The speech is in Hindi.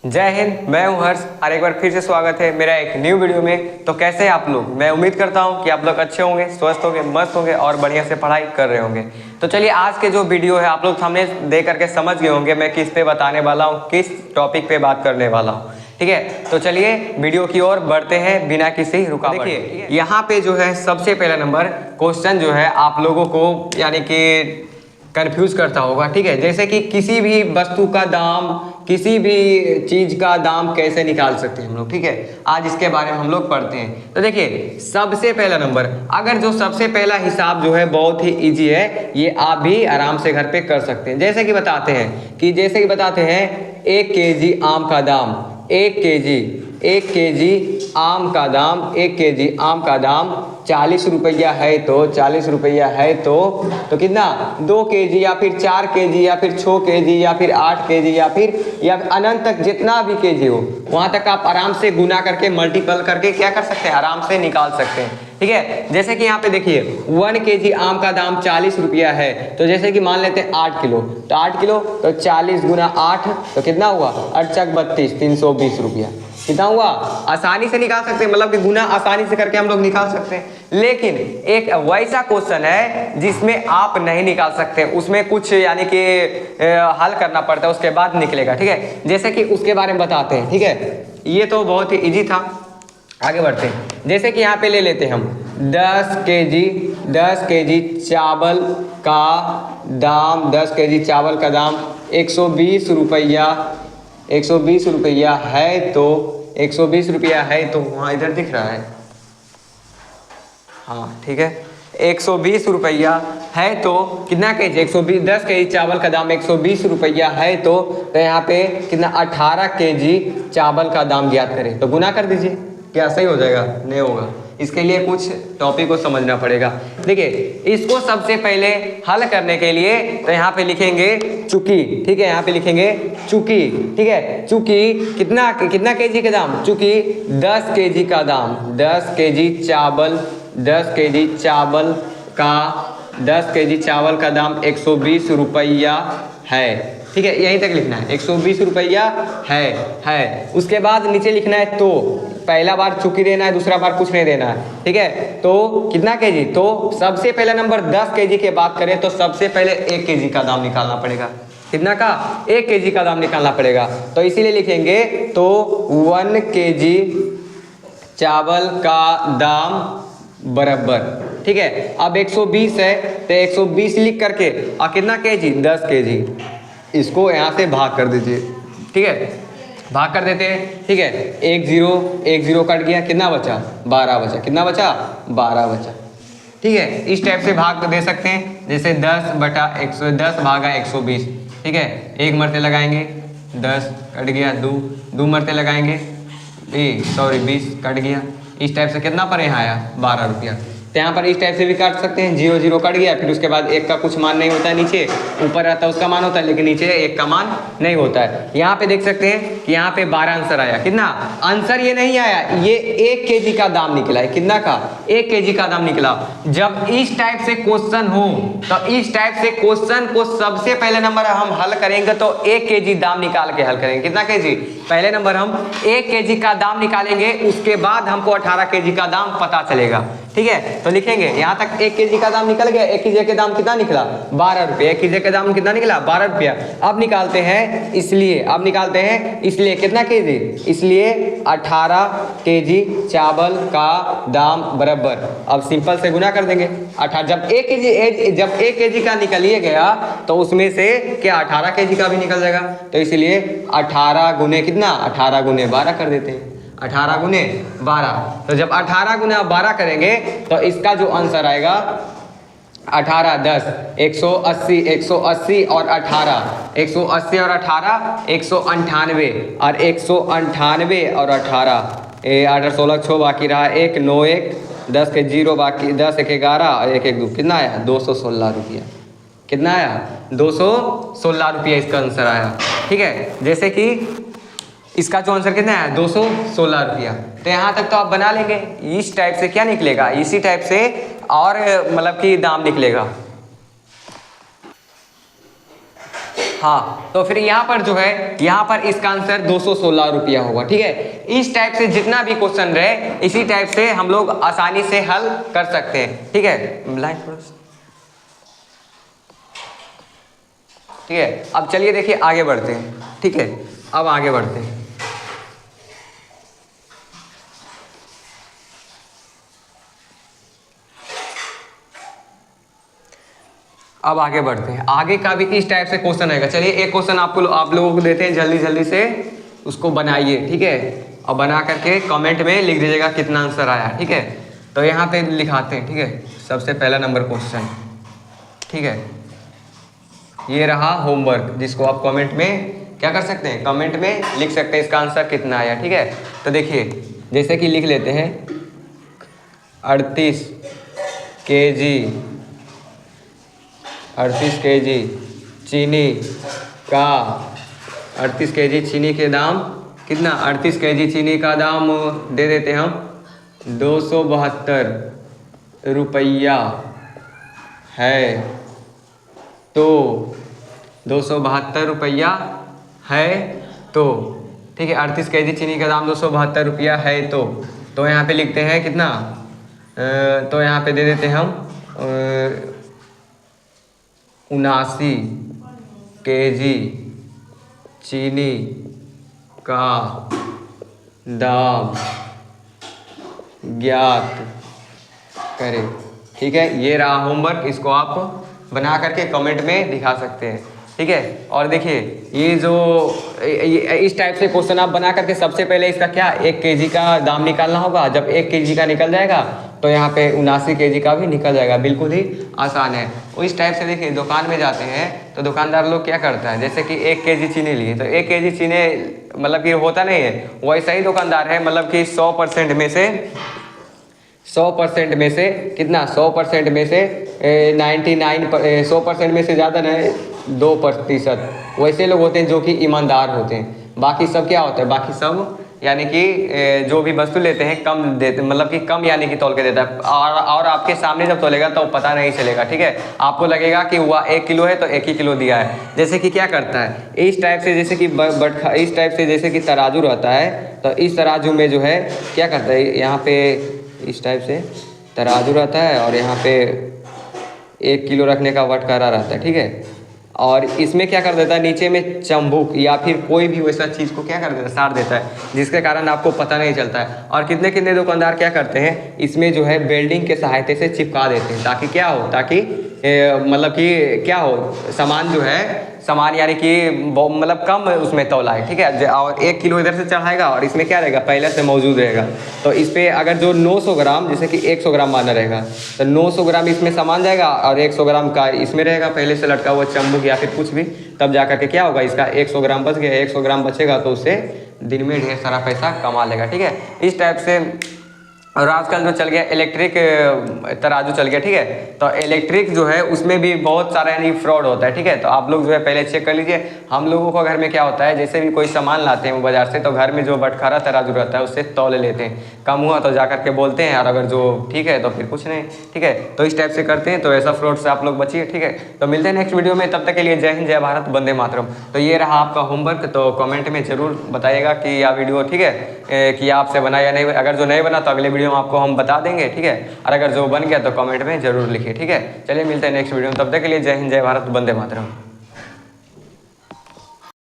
जय हिंद। मैं हूं हर्ष और एक बार फिर से स्वागत है मेरा एक न्यू वीडियो में। तो कैसे हैं आप लोग? मैं उम्मीद करता हूं कि आप लोग अच्छे होंगे, स्वस्थ होंगे, मस्त होंगे और बढ़िया से पढ़ाई कर रहे होंगे। तो चलिए आज के जो वीडियो है आप लोग सामने देख करके समझ गए होंगे मैं किस पे बताने वाला हूँ, किस टॉपिक पे बात करने वाला हूँ। ठीक है, तो चलिए वीडियो की ओर बढ़ते हैं बिना किसी रुकावट। देखिए यहाँ पे जो है सबसे पहला नंबर क्वेश्चन जो है आप लोगों को यानी कि कंफ्यूज करता होगा। ठीक है, जैसे कि किसी भी वस्तु का दाम, किसी भी चीज का दाम कैसे निकाल सकते हैं हम लोग। ठीक है, आज इसके बारे में हम लोग पढ़ते हैं। तो देखिए सबसे पहला नंबर, अगर जो सबसे पहला हिसाब जो है बहुत ही इजी है, ये आप भी आराम से घर पे कर सकते हैं। जैसे कि बताते हैं 1 केजी आम का दाम, 1 केजी आम का दाम, 1 केजी आम का दाम 40 रुपया है। तो 40 रुपया है तो कितना 2 केजी या फिर 4 केजी या फिर 6 केजी या फिर 8 केजी या फिर अनंत तक जितना भी केजी हो वहां तक आप आराम से गुना करके मल्टीपल करके क्या कर सकते हैं, आराम से निकाल सकते हैं। ठीक है, जैसे कि यहाँ पे देखिए 1 केजी आम का दाम 40 रुपया है। तो जैसे कि मान लेते हैं 8 किलो, तो 8 किलो तो 40 गुना 8 तो कितना हुआ 8 चक 32, 320 रुपया। कितना हुआ? आसानी से निकाल सकते हैं, मतलब कि गुना आसानी से करके हम लोग निकाल सकते हैं। लेकिन एक वैसा क्वेश्चन है जिसमें आप नहीं निकाल सकते, उसमें कुछ यानी कि हल करना पड़ता है, उसके बाद निकलेगा। ठीक है, जैसे कि उसके बारे में बताते हैं। ठीक है, ये तो बहुत ही इजी था, आगे बढ़ते हैं। जैसे कि यहाँ पे ले लेते हैं हम 10 केजी चावल का दाम, 10 केजी चावल का दाम 120 रुपया, 120 रुपया है। तो 120 रुपया है तो वहाँ इधर दिख रहा है, हाँ ठीक है, 120 रुपया है तो कितना केजी 120, 10 केजी चावल का दाम 120 रुपया है तो यहाँ पे कितना 18 केजी चावल का दाम ज्ञात करें। तो गुना कर दीजिए, क्या सही हो जाएगा? नहीं होगा, इसके लिए कुछ टॉपिक को समझना पड़ेगा। देखिए इसको सबसे पहले हल करने के लिए तो यहाँ पे लिखेंगे चूंकि। ठीक है, यहाँ पे लिखेंगे चूंकि। ठीक है, चूंकि कितना केजी का दाम, चूंकि 10 केजी का दाम, 10 केजी चावल का दाम 120 रुपया है। ठीक है, यहीं तक लिखना है 120 रुपया है। उसके बाद नीचे लिखना है तो पहला बार चूंकि देना है, दूसरा बार कुछ नहीं देना है। ठीक है, तो कितना केजी, तो सबसे पहला नंबर 10 केजी की बात करें तो सबसे पहले 1 केजी का दाम निकालना पड़ेगा। कितना का? 1 केजी का दाम निकालना पड़ेगा। तो इसीलिए लिखेंगे तो 1 केजी चावल का दाम बराबर। ठीक है, अब 120 है तो 120 लिख करके और कितना केजी 10 केजी, इसको यहाँ से भाग कर दीजिए। ठीक है, भाग कर देते हैं। ठीक है, 1 0 कट गया, कितना बचा 12 बचा, कितना बचा 12 बचा। ठीक है, इस टाइप से भाग दे सकते हैं, जैसे 10 भागा 120। ठीक है, 1 मरते लगाएंगे 10 कट गया, 2 मरते लगाएंगे 20 कट गया। इस टाइप से कितना पर यहाँ आया 12 रुपया। तो यहाँ पर इस टाइप से भी काट सकते हैं, 0 0 कट गया, फिर उसके बाद 1 का कुछ मान नहीं होता है, नीचे ऊपर रहता है उसका मान होता है, लेकिन नीचे 1 का मान नहीं होता है। यहाँ पे देख सकते हैं कि यहाँ पे 12 आंसर आया। कितना आंसर? ये नहीं आया, ये 1 केजी का दाम निकला है। कितना का? 1 केजी का दाम निकला। जब इस टाइप से क्वेश्चन हो तो इस टाइप से क्वेश्चन को सबसे पहले नंबर हम हल करेंगे तो 1 केजी दाम निकाल के हल करेंगे। कितना केजी? पहले नंबर हम 1 केजी का दाम निकालेंगे, उसके बाद हमको 18 केजी का दाम पता चलेगा। ठीक है, तो लिखेंगे यहाँ तक 1 केजी का दाम निकल गया। 1 केजी का दाम कितना निकला 12 रुपये। 1 केजी का दाम कितना निकला 12 रुपया। अब निकालते हैं इसलिए कितना केजी, इसलिए 18 केजी चावल का दाम बराबर। अब सिंपल से गुना कर देंगे 18, जब 1 केजी का निकलिए गया तो उसमें से क्या 18 केजी का भी निकल जाएगा। तो इसलिए 18 गुने कितना 18 गुने 12 कर देते हैं, 18 गुने 12। तो जब 18 गुना 12 करेंगे तो इसका जो आंसर आएगा 18 10 180, 180 और 18, 180 और 18 198 और 198 और 18 8 16 6 बाकी रहा 1 9 1 10 के 0 बाकी 10 1 11 और 1 1 2 कितना आया 216 रुपया। कितना आया 216 रुपया इसका आंसर आया। ठीक है, जैसे कि इसका जो आंसर कितना है 216 रुपया। तो यहाँ तक तो आप बना लेंगे। इस टाइप से क्या निकलेगा, इसी टाइप से और मतलब कि दाम निकलेगा। हाँ, तो फिर यहाँ पर जो है, यहाँ पर इसका आंसर 216 रुपया होगा। ठीक है, इस टाइप से जितना भी क्वेश्चन रहे इसी टाइप से हम लोग आसानी से हल कर सकते हैं। ठीक है, लाइन ठीक है। अब चलिए देखिए आगे बढ़ते हैं। ठीक है, अब आगे बढ़ते हैं। अब आगे बढ़ते हैं, आगे का भी इस टाइप से क्वेश्चन आएगा। चलिए एक क्वेश्चन आप लोगों को देते हैं, जल्दी जल्दी से उसको बनाइए। ठीक है, और बना करके कमेंट में लिख दीजिएगा कितना आंसर आया। ठीक है, तो यहाँ पे लिखाते हैं। ठीक है, सबसे पहला नंबर क्वेश्चन। ठीक है, ये रहा होमवर्क, जिसको आप कमेंट में क्या कर सकते हैं, कमेंट में लिख सकते हैं इसका आंसर कितना आया। ठीक है, तो देखिए जैसे कि लिख लेते हैं 38 केजी चीनी का 38 केजी चीनी के दाम कितना, 38 केजी चीनी का दाम दे देते हम 272 रुपया है। तो 272 रुपया है तो, ठीक है, 38 केजी चीनी का दाम 272 रुपया है तो यहाँ पे लिखते हैं कितना, तो यहाँ पे दे देते हम 79 केजी चीनी का दाम ज्ञात करें। ठीक है, ये रहा होमवर्क, इसको आप बना करके कमेंट में दिखा सकते हैं। ठीक है, और देखिए ये जो इस टाइप से क्वेश्चन आप बना करके सबसे पहले इसका क्या 1 केजी का दाम निकालना होगा। जब 1 केजी का निकल जाएगा तो यहाँ पे 79 केजी का भी निकल जाएगा। बिल्कुल ही आसान है। और इस टाइप से देखिए दुकान में जाते हैं तो दुकानदार लोग क्या करता है, जैसे कि 1 केजी चीनी लिए तो 1 केजी चीनी मतलब कि होता नहीं है, वैसा ही दुकानदार है, मतलब कि 100% में से 100% में से कितना, 100% में से 99 100% में से ज़्यादा नहीं 2% वैसे लोग होते हैं जो कि ईमानदार होते हैं। बाकी सब क्या होता है, बाकी सब यानी कि जो भी वस्तु लेते हैं कम देते, मतलब कि कम यानी कि तौल के देता है, और आपके सामने जब तोलेगा तो पता नहीं चलेगा। ठीक है, आपको लगेगा कि वह 1 किलो है तो 1 ही किलो दिया है। जैसे कि क्या करता है इस टाइप से, जैसे कि इस टाइप से जैसे कि तराजू रहता है, तो इस तराजू में जो है क्या करता है, यहाँ पे इस टाइप से तराजू रहता है और यहाँ पे 1 किलो रखने का बटखारा रहता है। ठीक है, और इसमें क्या कर देता है, नीचे में चंबुक या फिर कोई भी वैसा चीज़ को क्या कर देता है, साड़ देता है, जिसके कारण आपको पता नहीं चलता है। और कितने कितने दुकानदार क्या करते हैं, इसमें जो है वेल्डिंग के सहायता से चिपका देते हैं, ताकि क्या हो, ताकि मतलब कि क्या हो, सामान जो है, सामान यानी कि मतलब कम उसमें तौला है। ठीक है, और 1 किलो इधर से चढ़ाएगा और इसमें क्या रहेगा, पहले से मौजूद रहेगा। तो इस पर अगर जो 900 ग्राम, जैसे कि 100 ग्राम माना रहेगा, तो 900 ग्राम इसमें सामान जाएगा और 100 ग्राम का इसमें रहेगा पहले से लटका हुआ चंबुक या फिर कुछ भी, तब जा करके क्या होगा, इसका 100 ग्राम बच गया। 100 ग्राम बचेगा तो उससे दिन में ढेर सारा पैसा कमा लेगा। ठीक है, इस टाइप से। और आजकल जो चल गया इलेक्ट्रिक तराजू चल गया। ठीक है, तो इलेक्ट्रिक जो है उसमें भी बहुत सारा यानी फ्रॉड होता है। ठीक है, तो आप लोग जो है पहले चेक कर लीजिए। हम लोगों को घर में क्या होता है, जैसे भी कोई सामान लाते हैं बाजार से, तो घर में जो बटखारा तराजू रहता है उससे तौल लेते हैं, कम हुआ तो जा करके बोलते हैं, और अगर जो ठीक है तो फिर कुछ नहीं। ठीक है, तो इस टाइप से करते हैं, तो ऐसा फ्रॉड से आप लोग बचिए। ठीक है, तो मिलते हैं नेक्स्ट वीडियो में, तब तक के लिए जय हिंद, जय भारत, वंदे मातरम। तो ये रहा आपका होमवर्क, तो कमेंट में जरूर बताइएगा कि यह वीडियो ठीक है कि आपसे बना या नहीं। अगर जो नहीं बना तो अगले वीडियो में आपको हम बता देंगे। ठीक है, और अगर जो बन गया तो कमेंट में जरूर लिखिए। ठीक है, चलिए मिलते हैं नेक्स्ट वीडियो में, तब तक के लिए जय हिंद, जय भारत, वंदे मातरम।